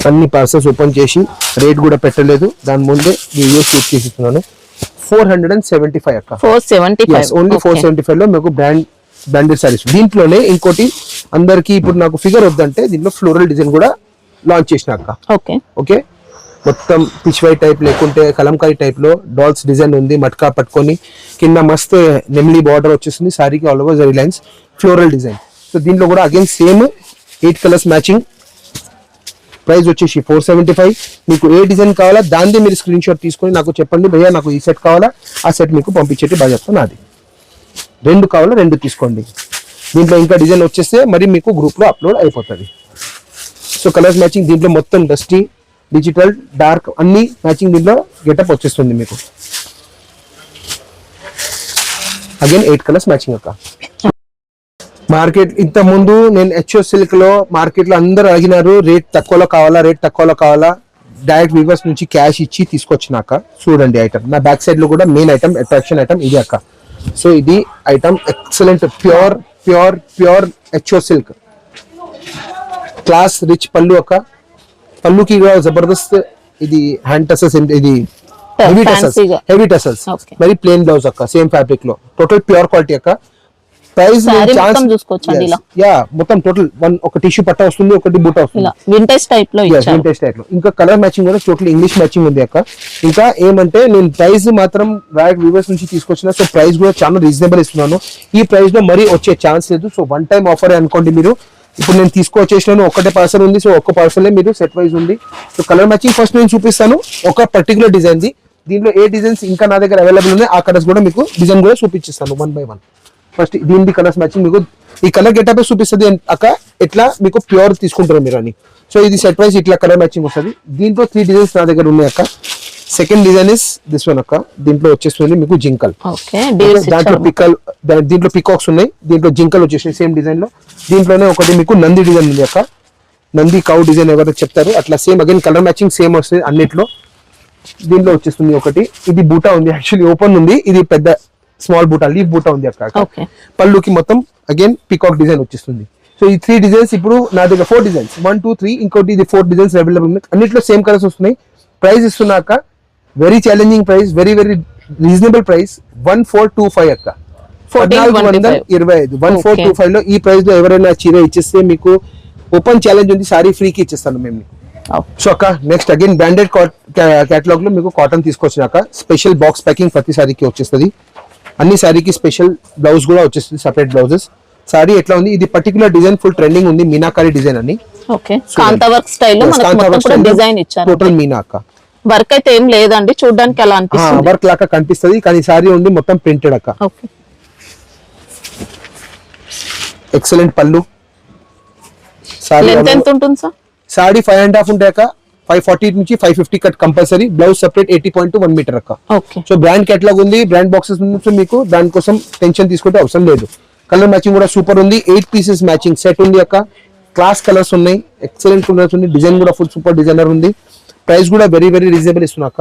Speaker 1: అన్ని పార్సల్స్ ఓపెన్ చేసి రేట్ కూడా పెట్టలేదు, దాని ముందే వీడియో షూట్ చేసి ఇస్తున్నాను. 475 అక్క. 475 ఓన్లీ 475 లో మీకు బ్రాండెడ్ సారీస్. దీంట్లోనే ఇంకోటి అందరికి ఇప్పుడు నాకు ఫిగర్ వద్దంటే దీంట్లో ఫ్లోరల్ డిజైన్ కూడా లాంచ్ చేసిన అక్క. ఓకే, మొత్తం పిచ్ వైట్ టైప్ లేకుంటే కలంకారీ టైప్ లో డాల్స్ డిజైన్ ఉంది, మట్కా పట్టుకొని కింద మస్త్ నెమ్లీ బార్డర్ వచ్చేస్తుంది సారీకి, all over zari lines, floral design. So దీంట్లో కూడా again same 8 colours matching. Price వచ్చేసి 475. మీకు ఏ డిజైన్ కావాలా దాన్ని మీరు స్క్రీన్ షాట్ తీసుకొని నాకు చెప్పండి, భయ్యా నాకు ఈ సెట్ కావాలా, ఆ సెట్ మీకు పంపించేటి బాధ్యత నాది. 2 కావాలా 2 తీసుకోండి. దీంట్లో ఇంకా డిజైన్ వచ్చేస్తే మరి మీకు గ్రూప్ లో అప్లోడ్ అయిపోతుంది. సో కలర్స్ మ్యాచింగ్ దీంట్లో మొత్తం డస్టీ, డిజిటల్, డార్క్ అన్ని మ్యాచింగ్ దీంట్లో గెటప్ వచ్చేస్తుంది మీకు. అగైన్ 8 కలర్స్ మ్యాచింగ్ అక్క. మార్కెట్ ఇంత ముందు నేను హెచ్ఓ సిల్క్ లో మార్కెట్ లో అందరూ అడిగినారు రేట్ తక్కువలో కావాలా. డైరెక్ట్ వీవర్స్ నుంచి క్యాష్ ఇచ్చి తీసుకొచ్చినాక చూడండి ఐటమ్. నా బ్యాక్ సైడ్ లో కూడా మెయిన్ ఐటమ్, అట్రాక్షన్ ఐటమ్ ఇది అక్క. సో ఇది item excellent pure HO silk, class rich పళ్ళు అక్క. పళ్ళుకి కూడా జబర్దస్త్ ఇది హ్యాండ్ టసల్స్, ఇది హెవీ టసల్స్, మరి ప్లేన్ బ్లౌజ్ అక్క, సేమ్ ఫ్యాబ్రిక్ లో, టోటల్ ప్యూర్ క్వాలిటీ అక్క. ప్రైస్ మొత్తం టోటల్ ఒక టిష్యూ పట్ట వస్తుంది, ఒకటి బూట వస్తుంది,
Speaker 2: వింటేజ్ టైప్ లో.
Speaker 1: ఇంకా కలర్ మ్యాచింగ్ కూడా టోటల్ ఇంగ్లీష్ మ్యాచింగ్ ఉంది అక్క. ఇంకా ఏమంటే నేను ప్రైస్ మాత్రం రాయక్ వీవర్స్ నుంచి తీసుకొచ్చిన, సో ప్రైస్ కూడా చాలా రీజనబుల్ ఇస్తున్నాను. ఈ ప్రైస్ లో మరీ వచ్చే ఛాన్స్ లేదు. సో వన్ టైం ఆఫర్ అనుకోండి మీరు. ఇప్పుడు నేను తీసుకొచ్చేసినాను, ఒకటే పార్సల్ ఉంది, సో ఒక్క పార్సల్ మీరు సెట్ వైజ్ ఉంది. సో కలర్ మ్యాచింగ్ ఫస్ట్ నేను చూపిస్తాను, ఒక పర్టికులర్ డిజైన్ ది. దీంట్లో ఏ డిజైన్స్ ఇంకా నా దగ్గర అవైలబుల్ ఉన్నాయి ఆ కలర్స్ కూడా మీకు డిజైన్ కూడా చూపించిస్తాను 1 by 1. ఫస్ట్ దీని కలర్స్ మ్యాచింగ్ మీకు ఈ కలర్ గెటప్ చూపిస్తుంది అక్క, ఎట్లా మీకు ప్యూర్ తీసుకుంటారు మీరు అని. సో ఇది సెట్ వైజ్ ఇట్లా కలర్ మ్యాచింగ్ వస్తుంది. దీంట్లో 3 డిజైన్స్ నా దగ్గర ఉన్నాయి అక్క. Second design is this one అక్క. దీంట్లో వచ్చేస్తుంది మీకు జింకల్, దీంట్లో పికాక్స్ ఉన్నాయి, దీంట్లో జింకల్ వచ్చేసి సేమ్ డిజైన్ లో. దీంట్లోనే ఒకటి మీకు నంది డిజైన్ ఉంది అక్క, నంది కౌ డిజైన్ ఎవరైతే చెప్తారు అట్లా same again colour matching same వస్తుంది అన్నిట్లో. దీంట్లో వచ్చేస్తుంది ఒకటి, ఇది బూటా ఉంది, యాక్చువల్లీ ఓపెన్ ఉంది, ఇది పెద్ద స్మాల్ బూటా, లీఫ్ బూటా ఉంది అక్క. పళ్ళుకి మొత్తం అగైన్ పికాక్ డిజైన్ వచ్చేస్తుంది. సో ఈ 3 డిజైన్స్ ఇప్పుడు నా దగ్గర 4 డిజైన్స్, 1 2 3 ఇంకోటి ఇది 4 డిజైన్స్ అవైలబుల్ ఉన్నాయి. అన్నిట్లో సేమ్ కలర్స్ వస్తున్నాయి. ప్రైస్ ఇస్తున్నాక very challenging price, very reasonable price 1425 అక్క. 1425 1425 లో ఈ ప్రైస్ లో ఎవరైనా చీర ఇచ్చేస్తే మీకు ఓపెన్ ఛాలెంజ్ ఉంది, సారీ ఫ్రీకి ఇచ్చేస్తాను మేము. సో అక్క నెక్స్ట్ అగైన్ బ్రాండెడ్ కేటలాగ్ లో మీకు కాటన్ తీసుకొచ్చినాక స్పెషల్ బాక్స్ ప్యాకింగ్ ప్రతి సారీకి వచ్చేస్తుంది. అన్ని సారీకి స్పెషల్ బ్లౌజ్ కూడా వచ్చేస్తుంది, సెపరేట్ బ్లౌజెస్. సారీ ఎట్లా ఉంది, ఇది పర్టికులర్ డిజైన్ ఫుల్ ట్రెండింగ్ ఉంది, మీనాకారి డిజైన్ అని.
Speaker 2: కాంతావర్క్ స్టైల్ లో మనకు మొత్తం కూడా డిజైన్ ఇచ్చారు.
Speaker 1: టోటల్ మీనా అక్క.
Speaker 2: వర్క్ అయితే ఏం లేదండి, చూడడానికి అలా అనిపిస్తుంది,
Speaker 1: వర్క్ లాగా కనిపిస్తుంది, కానీ సారీ ఉంది మొత్తం ప్రింటెడ్ అక్క. ఎక్సలెంట్ పళ్ళు.
Speaker 2: సారీ ఎంత ఉంటుంది సార్?
Speaker 1: సారీ 5.5 ఉంటాయి అక్క. 540 నుంచి 550 cut compulsory. Blouse separate 80.1 metre అక్క. సో బ్రాండ్ కేటలాగ్ ఉంది, బ్రాండ్ బాక్సెస్ ఉంది, మీకు దానికోసం టెన్షన్ తీసుకుంటే అవసరం లేదు. కలర్ మ్యాచింగ్ కూడా సూపర్ ఉంది. 8 పీసెస్ మ్యాచింగ్ సెట్ ఉంది అక్క. క్లాస్ కలర్స్ ఉన్నాయి, ఎక్సలెంట్ కలర్స్ ఉంది, డిజైన్ కూడా ఫుల్ సూపర్ డిజైనర్ ఉంది. ప్రైస్ కూడా వెరీ రీజనబుల్ ఇస్తున్నా అక్క.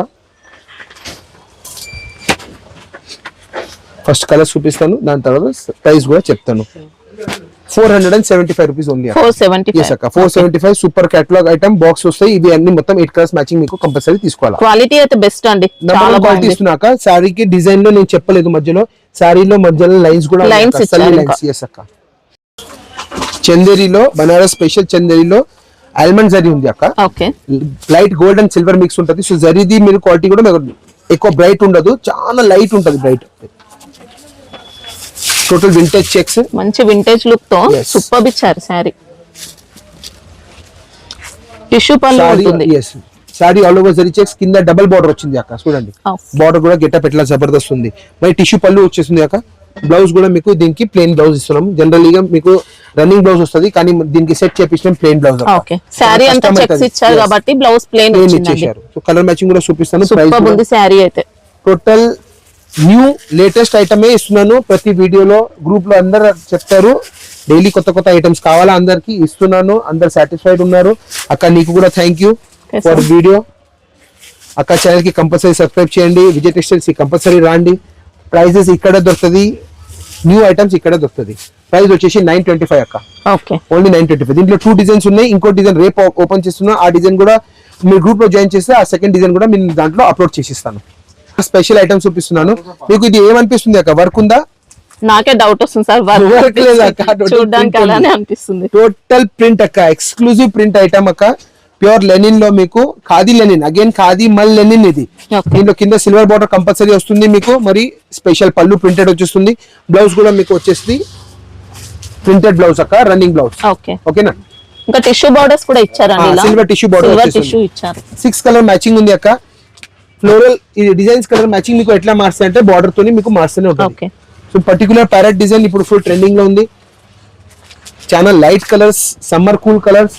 Speaker 1: ఫస్ట్ కలర్ చూపిస్తాను, దాని తర్వాత ప్రైస్ కూడా చెప్తాను. 475 rupees only. 475 super catalogue item box వస్తాయి. ఇవి అన్ని మొత్తం 8 కలర్స్ మ్యాచింగ్ మీకు కంపల్సరీ తీసుకోవాలి.
Speaker 2: క్వాలిటీ అయితే బెస్ట్ అండి,
Speaker 1: చాలా క్వాలిటీ ఇస్తున్నాక. సారీకి డిజైన్ లో నేను చెప్పలేదు, మధ్యలో సారీలో మధ్యలో లైన్స్ కూడా అక్క. చందేరిలో బనారస్ స్పెషల్ చందేరిలో ఆల్మండ్ జరీ ఉంది అక్క. Light gold and silver mix ఉంటుంది. సో జరీది మీరు క్వాలిటీ కూడా ఎక్కువ బ్రైట్ ఉండదు, చాలా లైట్ ఉంటుంది బ్రైట్. టోటల్ వింటేజ్ చెక్స్,
Speaker 2: మంచి వింటేజ్ లుక్ తో సూపర్ ఇచ్చారు సారీ. టిష్యూ పళ్ళు ఉంటుంది.
Speaker 1: Sorry all over zari checks, కింద డబుల్ బార్డర్ వచ్చింది అక్క. చూడండి బార్డర్ కూడా గెటప్ ఎట్లా జబర్దస్త్ ఉంది. మరి టిష్యూ పళ్ళు వచ్చేసింది అక్క. బ్లౌజ్ కూడా మీకు దీనికి ప్లెయిన్ బ్లౌజ్ ఇస్తున్నాం. జనరల్ గా మీకు రన్నింగ్ బ్లౌజ్ వస్తుంది, కానీ దీనికి సెట్ చేపించడం ప్లెయిన్ బ్లౌజ్.
Speaker 2: సారీ అంతా చెక్స్ ఇచ్చారు కాబట్టి బ్లౌజ్ ప్లెయిన్ ఇచ్చేశారు.
Speaker 1: సో కలర్ మ్యాచింగ్ కూడా చూపిస్తాను.
Speaker 2: సూపర్ ఉంది సారీ అయితే.
Speaker 1: టోటల్ న్యూ లేటెస్ట్ ఐటమే ఇస్తున్నాను. ప్రతి వీడియోలో గ్రూప్ లో అందరు చెప్తారు డైలీ కొత్త కొత్త ఐటమ్స్ కావాలా, అందరికి ఇస్తున్నాను. అందరు సాటిస్ఫైడ్ ఉన్నారు అక్క. నీకు కూడా థ్యాంక్ యూ ఫర్ వీడియో అక్క. ఛానల్ కి కంపల్సరీ సబ్స్క్రైబ్ చేయండి. విజయ్ టెక్స్టైల్స్ కి కంపల్సరీ రాండి. ప్రైజెస్ ఇక్కడ దొరుకుతుంది, న్యూ ఐటమ్స్ ఇక్కడ దొరుకుతుంది. ప్రైస్ వచ్చేసి 925 అక్క. ఓన్లీ 925. దీంట్లో 2 డిజైన్స్ ఉన్నాయి. ఇంకో డిజైన్ రేపు ఓపెన్ చేస్తున్నా, ఆ డిజైన్ కూడా మీరు గ్రూప్ లో జాయిన్ చేస్తే ఆ సెకండ్ డిజైన్ కూడా నేను దాంట్లో అప్లోడ్ చేసిస్తాను. స్పెషల్ ఐటమ్స్ చూపిస్తున్నాను మీకు. ఇది ఏమనిపిస్తుంది అక్క, వర్క్ ఉందా?
Speaker 2: నాకే డౌట్ వస్తుంది సార్, వర్క్ లేదా చూడడానికి అలానే అనిపిస్తుంది.
Speaker 1: టోటల్ ప్రింట్ అక్క, ఎక్స్క్లూజివ్ ప్రింట్ ఐటమ్ అక్క. ప్యూర్ లెనిన్ లో మీకు ఖాదీ లెనిన్, అగైన్ ఖాదీ మల్ లెనిన్ ఇది. దీంట్లో కింద సిల్వర్ బార్డర్ కంపల్సరీ వస్తుంది మీకు. మరి స్పెషల్ పళ్ళు ప్రింటెడ్ వచ్చేస్తుంది. బ్లౌజ్ కూడా మీకు వచ్చేస్తుంది ప్రింటెడ్ బ్లౌజ్ అక్క, రన్నింగ్ బ్లౌజ్. ఓకేనా?
Speaker 2: ఇంకా టిష్యూ బార్డర్స్ కూడా ఇచ్చారండి,
Speaker 1: సిల్వర్ టిష్యూ బార్డర్
Speaker 2: ఇచ్చారు.
Speaker 1: 6 కలర్ మ్యాచింగ్ ఉంది అక్క. ఫ్లోరల్ ఇది డిజైన్స్ కలర్ మ్యాచింగ్ మీకు ఎట్లా మారుస్తాయి అంటే బార్డర్ తోని మీకు మారుస్తూనే ఉంటుంది. సో పర్టికులర్ ప్యారెట్ డిజైన్ ఇప్పుడు ఫుల్ ట్రెండింగ్ లో ఉంది. చాలా light colours, summer cool colours,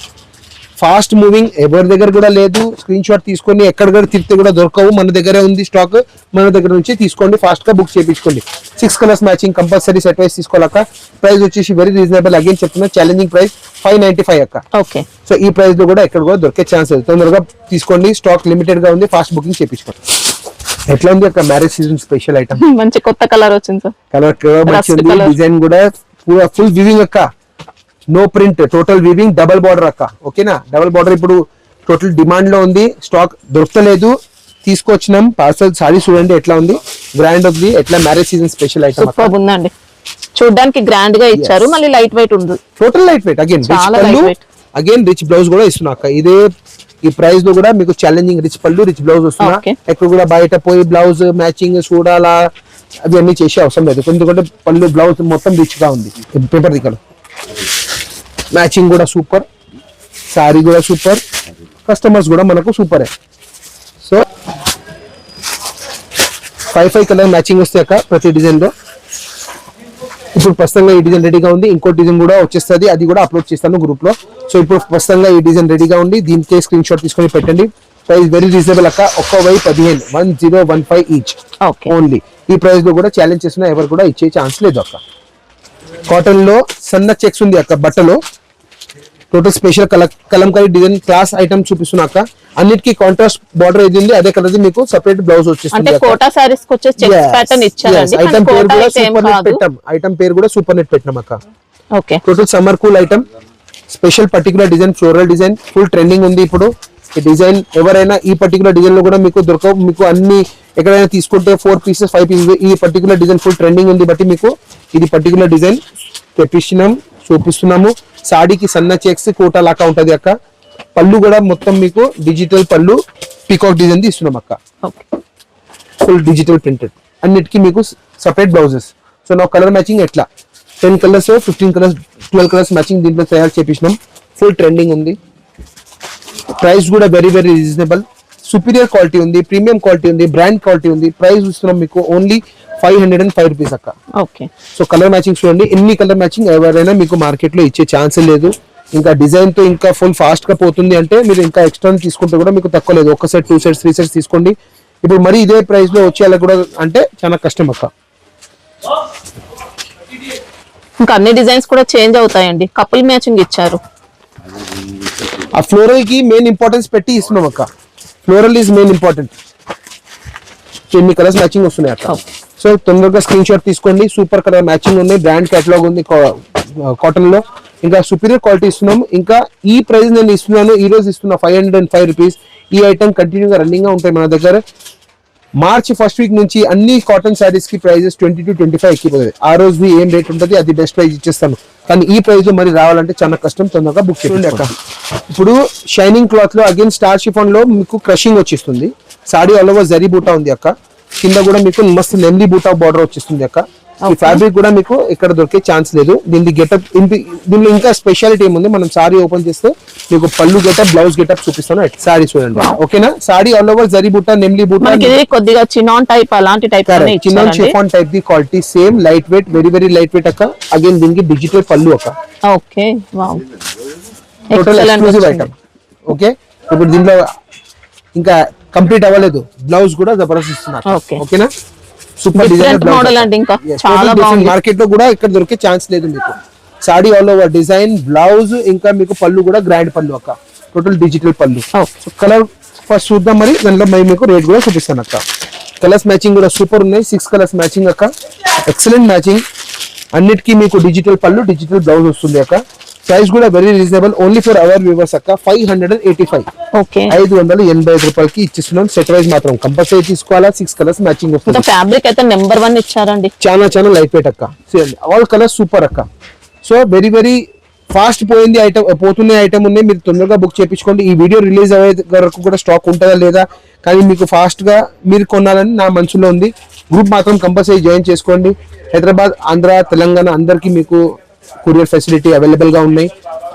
Speaker 1: fast moving, ఎవరి దగ్గర కూడా లేదు. స్క్రీన్ షాట్ తీసుకొని ఎక్కడ కూడా తిరిగితే కూడా దొరకవు, మన దగ్గరే ఉంది స్టాక్. మన దగ్గర నుంచి తీసుకోండి, ఫాస్ట్ గా బుక్ చేయించుకోండి. 6 colours matching compulsory set wise తీసుకోవాలక్క. ప్రైస్ వచ్చేసి వెరీ రీజనబుల్, అగైన్ చెప్తున్నా ఛాలెంజింగ్ ప్రైస్ 595 అక్క.
Speaker 2: ఓకే,
Speaker 1: సో ఈ ప్రైస్ లో కూడా ఎక్కడ కూడా దొరికే ఛాన్స్ లేదు. తొందరగా తీసుకోండి, స్టాక్ లిమిటెడ్ గా ఉంది, ఫాస్ట్ బుకింగ్ చేయించుకోండి. ఎట్లా ఉంది అక్క మ్యారేజ్ సీజన్ స్పెషల్ ఐటమ్?
Speaker 2: మంచి కొత్త కలర్ వచ్చింది సార్.
Speaker 1: కలర్ మంచిది, డిజైన్ కూడా ఫుల్ వివింగ్ అక్క, no print, total weaving, double border అక్క. ఓకేనా, డబల్ బార్డర్ ఇప్పుడు టోటల్ డిమాండ్ లో ఉంది, స్టాక్ దొరకలేదు, తీసుకొచ్చినాం. పార్సల్ సారీ చూడండి ఎట్లా ఉంది, గ్రాండ్ ఉంది, ఎట్లా marriage season special item
Speaker 2: super ఉందండి. చూడడానికి గ్రాండ్ గా ఇచ్చారు, మళ్ళీ లైట్ వెయిట్ ఉంది,
Speaker 1: total light wait. Again rich blouse కూడా ఇస్తున్నా అక్క. ఇదే ఈ ప్రైస్ లో కూడా మీకు ఛాలెంజింగ్ రిచ్ పళ్ళు, రిచ్ బ్లౌజ్ వస్తున్నా. ఎక్కడ కూడా బయట పోయి బ్లౌజ్ మ్యాచింగ్ చూడాలా అవి అన్ని చేసే అవసరం లేదు, ఎందుకంటే పళ్ళు బ్లౌజ్ మొత్తం రిచ్ గా ఉంది. పేపర్ దిక్కలు మ్యాచింగ్ కూడా సూపర్, సారీ కూడా సూపర్, కస్టమర్స్ కూడా మనకు సూపరే. సో 5 కలర్ మ్యాచింగ్ వస్తాయి అక్క ప్రతి డిజైన్ లో. ఇప్పుడు ప్రస్తుతంగా ఈ డిజైన్ రెడీగా ఉంది, ఇంకో డిజైన్ కూడా వచ్చేస్తుంది, అది కూడా అప్లోడ్ చేస్తాను గ్రూప్ లో. సో ఇప్పుడు ప్రస్తుతంగా ఈ డిజైన్ రెడీగా ఉంది, దీనికి స్క్రీన్ షాట్ తీసుకొని పెట్టండి. ప్రైస్ వెరీ రీజనబుల్ అక్క, 1,015 1015 ఈచ్ ఓన్లీ. ఈ ప్రైస్ లో కూడా ఛాలెంజ్ చేస్తున్నా, ఎవరు కూడా ఇచ్చే ఛాన్స్ లేదు అక్క. కాటన్ లో సన్న చెక్స్ ఉంది అక్క బట్టలో, total special Kalamkari design class item చూపిస్తున్నా అక్క. అన్నిటికీ కాంట్రాస్ట్ బార్డర్ ఏది ఉంది అదే కలర్ మీకు సెపరేట్ బ్లౌజ్ వచ్చేస్తుంది. ఐటమ్ పేరు కూడా సూపర్ నెట్ పెట్టినాం అక్క. Total summer cool item, special particular design, floral design, full trending ఉంది ఇప్పుడు ఈ డిజైన్. ఎవరైనా ఈ పర్టికులర్ డిజైన్ లో కూడా మీకు దొరకవు, మీకు అన్ని ఎక్కడైనా తీసుకుంటే 4 పీసెస్ 5 పీసెస్. ఈ పర్టికులర్ డిజైన్ ఫుల్ ట్రెండింగ్ ఉంది బట్టి మీకు ఇది పర్టికులర్ డిజైన్ తెప్పిస్తున్నాం, చూపిస్తున్నాము. సాడీకి సన్న చెక్స్ కోటా లాగా ఉంటది అక్క. పళ్ళు కూడా మొత్తం మీకు డిజిటల్ పళ్ళు, పీకాక్ డిజైన్ ఇస్తున్నాం అక్క, ఫుల్ డిజిటల్ ప్రింటెడ్. అన్నిటికీ మీకు సెపరేట్ బ్లౌజెస్. సో నా కలర్ మ్యాచింగ్ ఎట్లా 10 కలర్స్ 15 కలర్స్ 12 కలర్స్ మ్యాచింగ్ దీంట్లో తయారు చేపించినాం. ఫుల్ ట్రెండింగ్ ఉంది, ప్రైస్ కూడా very very reasonable, superior quality ఉంది, ప్రీమియం క్వాలిటీ ఉంది, బ్రాండ్ క్వాలిటీ ఉంది. ప్రైస్ ఇస్తున్నాం మీకు ఓన్లీ 505 రూపీస్ అక్క. సో కలర్ మ్యాచింగ్ చూడండి, ఎన్ని కలర్ మ్యాచింగ్ ఎవరైనా మీకు మార్కెట్ లో ఇచ్చే ఛాన్స్ లేదు. ఇంకా డిజైన్ తో ఇంకా ఫుల్ ఫాస్ట్ గా పోతుంది అంటే మీరు ఇంకా ఎక్స్ట్రా తీసుకుంటే కూడా మీకు తక్కువ లేదు. 1 సెట్ 2 సెట్స్ 3 సెట్స్ తీసుకోండి. ఇప్పుడు మరి ఇదే ప్రైస్ లో వచ్చేలా కూడా అంటే చాలా కష్టం అక్క.
Speaker 2: ఇంకా అన్ని డిజైన్స్ కూడా చేంజ్ అవుతాయండి, కపుల్ మ్యాచింగ్ ఇచ్చారు.
Speaker 1: ఆ ఫ్లోరల్ కి మెయిన్ ఇంపార్టెన్స్ పెట్టి ఇస్తున్నాం అక్క. Floral is main important. ఎన్ని కలర్స్ మ్యాచింగ్ వస్తున్నాయి అక్క. సో తొందరగా స్క్రీన్ షాట్ తీసుకోండి, సూపర్ కలర్ మ్యాచింగ్ ఉంది, బ్రాండ్ కేటలాగ్ ఉంది కాటన్ లో. ఇంకా సుపీరియర్ క్వాలిటీ ఇస్తున్నాం. ఇంకా ఈ ప్రైస్ నేను ఇస్తున్నాను, ఈ రోజు ఇస్తున్నా 505 రూపీస్. ఈ ఐటమ్ కంటిన్యూగా రన్నింగ్ గా ఉంటాయి మన దగ్గర. మార్చ్ ఫస్ట్ వీక్ నుంచి అన్ని కాటన్ శారీస్ కి ప్రైజెస్ 20 to 25 ఎక్కిపోతుంది. ఆ రోజు ఏం రేట్ ఉంటుంది అది బెస్ట్ ప్రైస్ ఇచ్చేస్తాను, కానీ ఈ ప్రైస్ లో మరి రావాలంటే చాలా కష్టం. తొందరగా బుక్ చేయండి అక్క. ఇప్పుడు షైనింగ్ క్లాత్ లో అగైన్ స్టార్ షిఫాన్ లో మీకు క్రషింగ్ వచ్చేస్తుంది. సాడీ ఆల్ ఓవర్ జరీ బూటా ఉంది అక్క. కింద కూడా మీకు మస్తు నెమ్లీ బూటా బార్డర్ వచ్చేస్తుంది అక్క. ఈ ఫ్యాబ్రిక్ కూడా మీకు ఇక్కడ దొరికే ఛాన్స్ లేదు. దీని గెటప్ దీనిలో ఇంకా స్పెషాలిటీ ఏముంది, మనం సారీ ఓపెన్ చేస్తే మీకు పళ్ళు గెటప్, బ్లౌజ్ గెటప్ చూపిస్తాను. సారీ చూడండి, ఓకేనా. సారీ ఆల్ ఓవర్ జరీ బూటా, నెమ్లీ బూటా,
Speaker 2: కొద్దిగా చినాన్ టైప్ అలాంటి type
Speaker 1: chinon chiffon type the quality, same light weight, very very light weight అక్క. అగైన్ దీనికి డిజిటల్ పళ్ళు అక్క.
Speaker 2: Okay, wow,
Speaker 1: total exclusive item. Okay, ఇప్పుడు దీంట్లో ఇంకా కంప్లీట్ అవ్వలేదు, బ్లౌజ్ కూడా జబర్దస్త్ ఇస్తున్నారు. ఓకేనా, సూపర్ డిజైన్ మోడల్ అండి. ఇంకా చాలా బాగుంది, మార్కెట్ లో కూడా ఇక్కడ దొరికే ఛాన్స్ లేదు మీకు. Saree all over design, blouse, ఇంకా మీకు పళ్ళు కూడా గ్రాండ్ పళ్ళు అక్క. టోటల్ డిజిటల్ పళ్ళు. కలర్ ఫస్ట్ చూద్దాం, మరి దాంట్లో మీకు రేట్ కూడా చూపిస్తాను అక్క. కలర్స్ మ్యాచింగ్ కూడా సూపర్ ఉన్నాయి, 6 కలర్స్ మ్యాచింగ్ అక్క, ఎక్సలెంట్ మ్యాచింగ్. అన్నిటికీ మీకు డిజిటల్ పళ్ళు, డిజిటల్ బ్లౌజ్ వస్తుంది అక్క. ప్రైస్ కూడా very reasonable, only for our viewers అక్క. 585. 585 రూపాయలకి ఇచ్చిస్తున్నాం. సెట్ వైజ్ మాత్రం కంపల్సరీ తీసుకోవాలా. 6 కలర్స్ మ్యాచింగ్ వస్తుంది.
Speaker 2: ఫ్యాబ్రిక్ అయితే నెంబర్ 1 ఇచ్చారండి, చాలా
Speaker 1: చాలా లైట్ వెయిట్ అక్క. ఆల్ కలర్స్ సూపర్ అక్క. సో వెరీ వెరీ ఫాస్ట్ పోయింది ఐటమ్, పోతున్న ఐటమ్ ఉన్నాయి, మీరు తొందరగా బుక్ చేయించుకోండి. ఈ వీడియో రిలీజ్ అయ్యే వరకు కూడా స్టాక్ ఉంటుందా లేదా, కానీ మీకు ఫాస్ట్ గా మీరు కొనాలని నా మనసులో ఉంది. గ్రూప్ మాత్రం కంపల్సరీ జాయిన్ చేసుకోండి. హైదరాబాద్, ఆంధ్ర, తెలంగాణ అందరికి మీకు కొరియర్ ఫెసిలిటీ అవైలబుల్ గా ఉన్నాయి.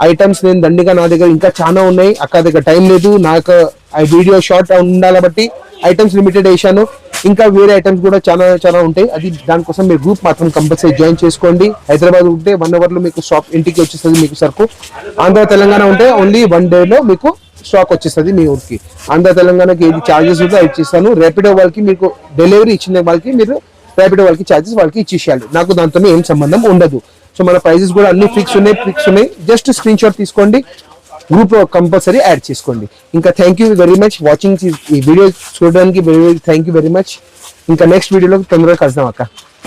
Speaker 1: ఐటమ్స్ నేను దండిగా నా దగ్గర ఇంకా చాలా ఉన్నాయి అక్క. దగ్గర టైం లేదు నాకు, ఆ వీడియో షార్ట్ ఉండాలి బట్టి ఐటమ్స్ లిమిటెడ్ వేసాను. ఇంకా వేరే ఐటమ్స్ కూడా చాలా చాలా ఉంటాయి. అది దానికోసం మీరు గ్రూప్ మాత్రం కంపల్సరీ జాయిన్ చేసుకోండి. హైదరాబాద్ ఉంటే 1 hour లో మీకు షాప్ ఇంటికి వచ్చేస్తుంది మీకు సరుకు. ఆంధ్ర తెలంగాణ ఉంటే ఓన్లీ 1 day లో మీకు స్టాక్ వచ్చేస్తుంది మీ ఊరికి. ఆంధ్ర తెలంగాణకి ఏది ఛార్జెస్ ఉందో ఇచ్చిస్తాను. ర్యాపిడో వాళ్ళకి మీకు డెలివరీ ఇచ్చిన వాళ్ళకి మీరు ర్యాపిడో వాళ్ళకి ఛార్జెస్ వాళ్ళకి ఇచ్చేసేయాలి. నాకు దాంతో ఏం సంబంధం ఉండదు. సో మన ప్రైజెస్ కూడా అన్ని ఫిక్స్ ఉన్నాయి. జస్ట్ స్క్రీన్ షాట్ తీసుకోండి, గ్రూప్ లో కంపల్సరీ యాడ్ చేసుకోండి. ఇంకా thank you very much watching ఈ వీడియో చూడడానికి థ్యాంక్ యూ వెరీ మచ్. ఇంకా నెక్స్ట్ వీడియోలో తొందరగా కలుద్దాం అక్క.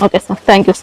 Speaker 2: Okay sir, thank you.